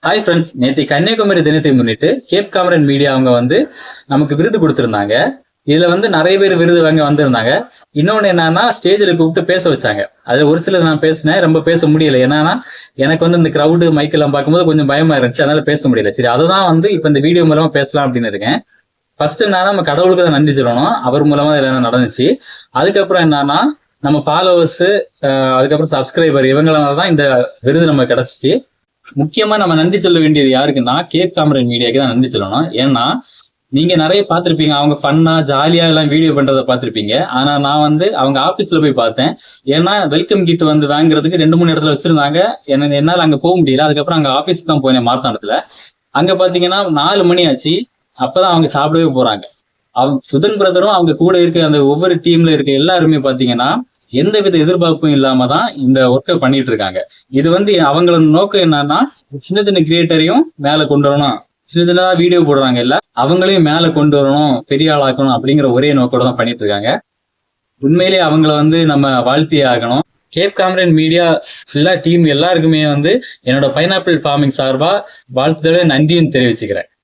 Hi friends, நேற்று கன்னியாகுமரி தினத்தை முன்னிட்டு கேப் காமரன் மீடியா அவங்க நமக்கு விருது கொடுத்திருந்தாங்க. இதுல நிறைய பேர் விருது வாங்க வந்திருந்தாங்க. இன்னொன்னு என்னன்னா, ஸ்டேஜில் கூப்பிட்டு பேச வச்சாங்க. அது ஒரு சிலர் நான் பேசினேன், ரொம்ப பேச முடியல. என்னன்னா எனக்கு இந்த கிரௌடு மைக்கெல்லாம் பார்க்கும்போது கொஞ்சம் பயமா இருந்துச்சு, அதனால பேச முடியல. சரி, அததான் இப்ப இந்த வீடியோ மூலமா பேசலாம் அப்படின்னு இருக்கேன். ஃபர்ஸ்ட் என்னன்னா, நம்ம கடவுளுக்கு தான் நன்றி சொல்லணும், அவர் மூலமா இதெல்லாம் நடந்துச்சு. அதுக்கப்புறம் என்னன்னா, நம்ம ஃபாலோவர்ஸ், அதுக்கப்புறம் சப்ஸ்கிரைபர், இவங்களால தான் இந்த விருது நமக்கு கிடைச்சிச்சு. முக்கியமா நம்ம நன்றி சொல்ல வேண்டியது யாருக்குன்னா, கேப் காமரன் மீடியாக்கு தான் நன்றி சொல்லணும். ஏன்னா நீங்க நிறைய பார்த்திருப்பீங்க, அவங்க ஃபன்னா ஜாலியா எல்லாம் வீடியோ பண்றதை பார்த்திருப்பீங்க. ஆனா நான் அவங்க ஆபீஸ்ல போய் பார்த்தேன். ஏன்னா வெல்கம் கிட் வாங்குறதுக்கு 2-3 இடத்துல வச்சிருந்தாங்க. என்னால அங்க போக முடியல. அதுக்கப்புறம் அங்க ஆபீஸ்க்கு தான் போனேன், மார்த்தாண்டத்துல. அங்க பாத்தீங்கன்னா 4 மணி ஆச்சு. அப்பதான் அவங்க சாப்பிடவே போறாங்க. சுதன் பிரதரும் அவங்க கூட இருக்க அந்த ஒவ்வொரு டீம்ல இருக்க எல்லாருமே பாத்தீங்கன்னா எந்தவித எதிர்பார்ப்பும் இல்லாம தான் இந்த ஒர்க்கை பண்ணிட்டு இருக்காங்க. இது அவங்களோட நோக்கம் என்னன்னா, சின்ன சின்ன கிரியேட்டரையும் மேல கொண்டு வரணும், சின்ன சின்னதா வீடியோ போடுறாங்க இல்ல, அவங்களையும் மேல கொண்டு வரணும், பெரிய ஆளாக்கணும் அப்படிங்கிற ஒரே நோக்கோட தான் பண்ணிட்டு இருக்காங்க. உண்மையிலேயே அவங்கள நம்ம வாழ்த்தியே ஆகணும். கேப் காமரன் மீடியா ஃபுல்லா டீம் எல்லாருக்குமே என்னோட பைனாப்பிள் ஃபார்மிங் சார்பா வாழ்த்துதோட நன்றியும் தெரிவிச்சுக்கிறேன்.